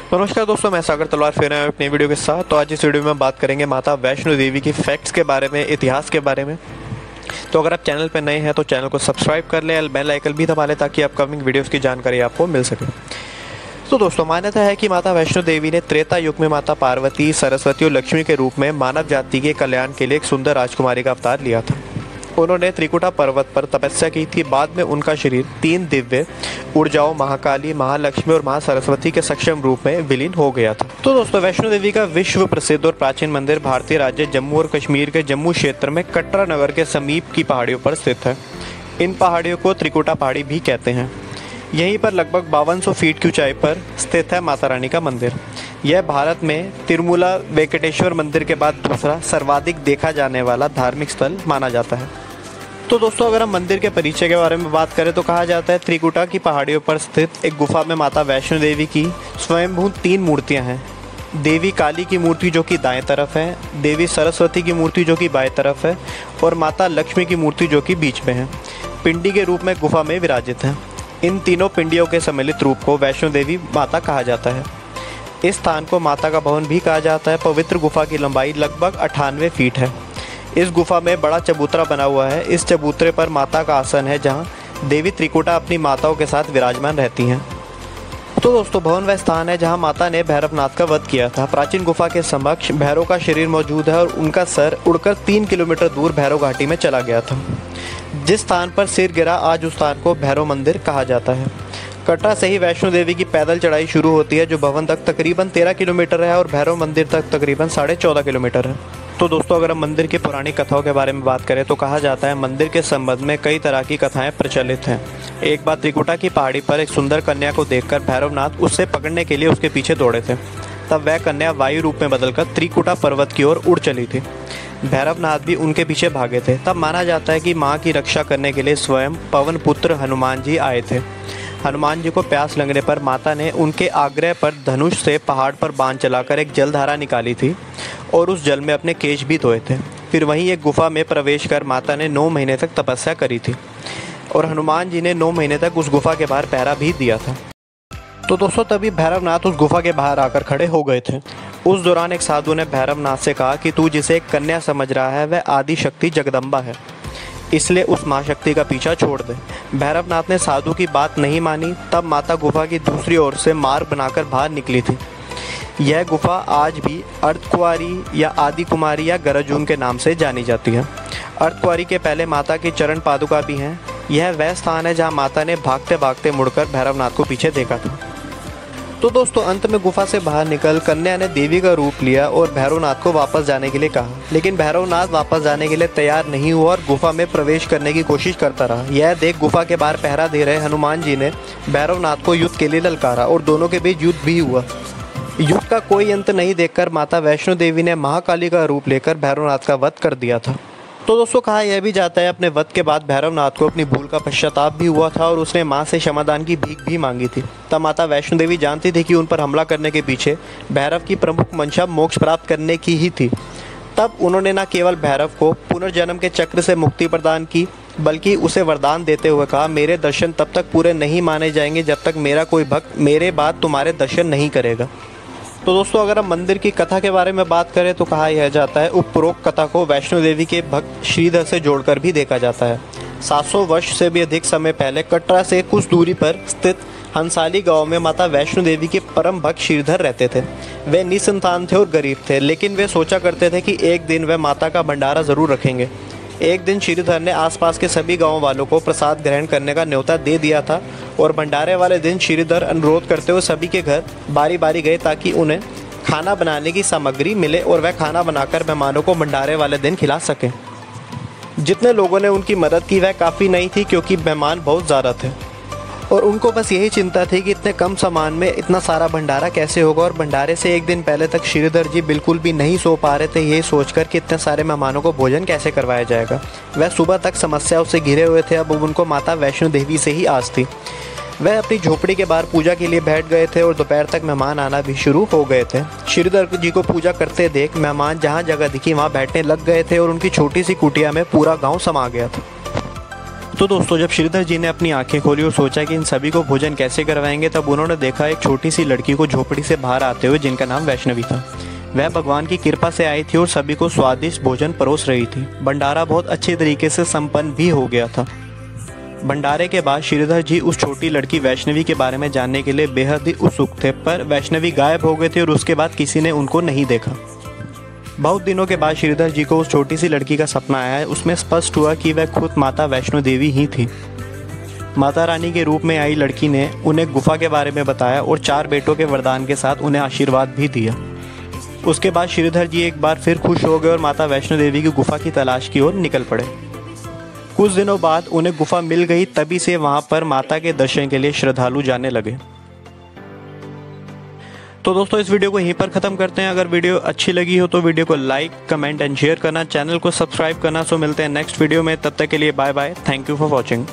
नमस्कार दोस्तों, मैं सागर तलवार फिर आया अपनी वीडियो के साथ। तो आज इस वीडियो में बात करेंगे माता वैष्णो देवी की फैक्ट्स के बारे में, इतिहास के बारे में। तो अगर आप चैनल पर नए हैं तो चैनल को सब्सक्राइब कर लें, बेल आइकन भी दबा लें ताकि अपकमिंग वीडियोस की जानकारी आपको मिल सके। तो दोस्तों, मान्यता है कि माता वैष्णो देवी ने त्रेता युग में माता पार्वती, सरस्वती और लक्ष्मी के रूप में मानव जाति के कल्याण के लिए एक सुंदर राजकुमारी का अवतार लिया था। उन्होंने त्रिकुटा पर्वत पर तपस्या की थी। बाद में उनका शरीर 3 दिव्य ऊर्जाओं महाकाली, महालक्ष्मी और महासरस्वती के सक्षम रूप में विलीन हो गया था। तो दोस्तों, वैष्णो देवी का विश्व प्रसिद्ध और प्राचीन मंदिर भारतीय राज्य जम्मू और कश्मीर के जम्मू क्षेत्र में कटरा नगर के समीप की पहाड़ियों पर स्थित है। इन पहाड़ियों को त्रिकुटा पहाड़ी भी कहते हैं। यहीं पर लगभग 5200 फीट की ऊंचाई पर स्थित है माता रानी का मंदिर। यह भारत में तिरुमला वेंकटेश्वर मंदिर के बाद दूसरा सर्वाधिक देखा जाने वाला धार्मिक स्थल माना जाता है। तो दोस्तों, अगर हम मंदिर के परिचय के बारे में बात करें तो कहा जाता है त्रिकुटा की पहाड़ियों पर स्थित एक गुफा में माता वैष्णो देवी की स्वयंभू 3 मूर्तियां हैं। देवी काली की मूर्ति जो कि दाएं तरफ है, देवी सरस्वती की मूर्ति जो कि बाएं तरफ है और माता लक्ष्मी की मूर्ति जो कि बीच में है। पिंडी के रूप में गुफा में विराजित है। इन तीनों पिंडियों के सम्मिलित रूप को वैष्णो देवी माता कहा जाता है। इस स्थान को माता का भवन भी कहा जाता है। पवित्र गुफा की लंबाई लगभग 98 फीट है। इस गुफा में बड़ा चबूतरा बना हुआ है। इस चबूतरे पर माता का आसन है जहां देवी त्रिकुटा अपनी माताओं के साथ विराजमान रहती हैं। तो दोस्तों, भवन वह स्थान है जहां माता ने भैरवनाथ का वध किया था। प्राचीन गुफा के समक्ष भैरव का शरीर मौजूद है और उनका सर उड़कर 3 किलोमीटर दूर भैरव घाटी में चला गया था। जिस स्थान पर सिर गिरा, आज उस स्थान को भैरव मंदिर कहा जाता है। कटरा से ही वैष्णो देवी की पैदल चढ़ाई शुरू होती है जो भवन तक तकरीबन 13 किलोमीटर है और भैरव मंदिर तक तकरीबन 14.5 किलोमीटर है। तो दोस्तों, अगर हम मंदिर की पुरानी कथाओं के बारे में बात करें तो कहा जाता है मंदिर के संबंध में कई तरह की कथाएं प्रचलित हैं। एक बार त्रिकुटा की पहाड़ी पर एक सुंदर कन्या को देखकर भैरवनाथ उससे पकड़ने के लिए उसके पीछे दौड़े थे। तब वह कन्या वायु रूप में बदलकर त्रिकुटा पर्वत की ओर उड़ चली थी। भैरवनाथ भी उनके पीछे भागे थे। तब माना जाता है कि माँ की रक्षा करने के लिए स्वयं पवन पुत्र हनुमान जी आए थे। हनुमान जी को प्यास लगने पर माता ने उनके आग्रह पर धनुष से पहाड़ पर बांध चलाकर एक जलधारा निकाली थी और उस जल में अपने केश भी धोए थे। फिर वहीं एक गुफा में प्रवेश कर माता ने 9 महीने तक तपस्या करी थी और हनुमान जी ने 9 महीने तक उस गुफा के बाहर पहरा भी दिया था। तो दोस्तों, तभी भैरवनाथ उस गुफा के बाहर आकर खड़े हो गए थे। उस दौरान एक साधु ने भैरवनाथ से कहा कि तू जिसे एक कन्या समझ रहा है वह आदि शक्ति जगदम्बा है, इसलिए उस माँ शक्ति का पीछा छोड़ दे। भैरवनाथ ने साधु की बात नहीं मानी। तब माता गुफा की दूसरी ओर से मार्ग बनाकर बाहर निकली थी। यह गुफा आज भी अर्धकुंवारी या आदि कुमारी या गरजून के नाम से जानी जाती है। अर्धकुंवारी के पहले माता की चरण पादुका भी हैं। यह वह स्थान है जहाँ माता ने भागते भागते मुड़कर भैरवनाथ को पीछे देखा था। तो दोस्तों, अंत में गुफा से बाहर निकल कन्या ने देवी का रूप लिया और भैरवनाथ को वापस जाने के लिए कहा, लेकिन भैरवनाथ वापस जाने के लिए तैयार नहीं हुआ और गुफा में प्रवेश करने की कोशिश करता रहा। यह देख गुफा के बाहर पहरा दे रहे हनुमान जी ने भैरवनाथ को युद्ध के लिए ललकारा और दोनों के बीच युद्ध भी हुआ। युद्ध का कोई अंत नहीं देखकर माता वैष्णो देवी ने महाकाली का रूप लेकर भैरवनाथ का वध कर दिया था। तो दोस्तों, कहा यह भी जाता है अपने वध के बाद भैरवनाथ को अपनी भूल का पश्चाताप भी हुआ था और उसने माँ से क्षमादान की भीख भी मांगी थी। तब माता वैष्णो देवी जानती थी कि उन पर हमला करने के पीछे भैरव की प्रमुख मंशा मोक्ष प्राप्त करने की ही थी। तब उन्होंने न केवल भैरव को पुनर्जन्म के चक्र से मुक्ति प्रदान की, बल्कि उसे वरदान देते हुए कहा, मेरे दर्शन तब तक पूरे नहीं माने जाएंगे जब तक मेरा कोई भक्त मेरे बाद तुम्हारे दर्शन नहीं करेगा। तो दोस्तों, अगर हम मंदिर की कथा के बारे में बात करें तो कहा यह जाता है उपरोक्त कथा को वैष्णो देवी के भक्त श्रीधर से जोड़कर भी देखा जाता है। 700 वर्ष से भी अधिक समय पहले कटरा से कुछ दूरी पर स्थित हंसाली गांव में माता वैष्णो देवी के परम भक्त श्रीधर रहते थे। वे निसंतान थे और गरीब थे, लेकिन वे सोचा करते थे कि एक दिन वे माता का भंडारा जरूर रखेंगे। एक दिन श्रीधर ने आसपास के सभी गांव वालों को प्रसाद ग्रहण करने का न्योता दे दिया था और भंडारे वाले दिन श्रीधर अनुरोध करते हुए सभी के घर बारी बारी गए ताकि उन्हें खाना बनाने की सामग्री मिले और वह खाना बनाकर मेहमानों को भंडारे वाले दिन खिला सकें। जितने लोगों ने उनकी मदद की वह काफ़ी नहीं थी क्योंकि मेहमान बहुत ज़्यादा थे और उनको बस यही चिंता थी कि इतने कम सामान में इतना सारा भंडारा कैसे होगा। और भंडारे से एक दिन पहले तक श्रीधर जी बिल्कुल भी नहीं सो पा रहे थे, यही सोचकर कि इतने सारे मेहमानों को भोजन कैसे करवाया जाएगा। वह सुबह तक समस्याओं से घिरे हुए थे। अब उनको माता वैष्णो देवी से ही आस थी। वह अपनी झोपड़ी के बाहर पूजा के लिए बैठ गए थे और दोपहर तक मेहमान आना भी शुरू हो गए थे। श्रीधर जी को पूजा करते देख मेहमान जहाँ जगह दिखी वहाँ बैठने लग गए थे और उनकी छोटी सी कुटिया में पूरा गाँव समा गया था। तो दोस्तों जब श्रीधर जी ने अपनी आंखें खोली और सोचा कि इन सभी को भोजन कैसे करवाएंगे, तब उन्होंने देखा एक छोटी सी लड़की को झोपड़ी से बाहर आते हुए, जिनका नाम वैष्णवी था। वह भगवान की कृपा से आई थी और सभी को स्वादिष्ट भोजन परोस रही थी। भंडारा बहुत अच्छे तरीके से संपन्न भी हो गया था। भंडारे के बाद श्रीधर जी उस छोटी लड़की वैष्णवी के बारे में जानने के लिए बेहद ही उत्सुक थे, पर वैष्णवी गायब हो गए थे और उसके बाद किसी ने उनको नहीं देखा। बहुत दिनों के बाद श्रीधर जी को उस छोटी सी लड़की का सपना आया। उसमें स्पष्ट हुआ कि वह खुद माता वैष्णो देवी ही थी। माता रानी के रूप में आई लड़की ने उन्हें गुफा के बारे में बताया और 4 बेटों के वरदान के साथ उन्हें आशीर्वाद भी दिया। उसके बाद श्रीधर जी एक बार फिर खुश हो गए और माता वैष्णो देवी की गुफा की तलाश की ओर निकल पड़े। कुछ दिनों बाद उन्हें गुफा मिल गई, तभी से वहां पर माता के दर्शन के लिए श्रद्धालु जाने लगे। तो दोस्तों इस वीडियो को यहीं पर ख़त्म करते हैं। अगर वीडियो अच्छी लगी हो तो वीडियो को लाइक, कमेंट एंड शेयर करना, चैनल को सब्सक्राइब करना। सो मिलते हैं नेक्स्ट वीडियो में, तब तक के लिए bye bye. Thank you for watching.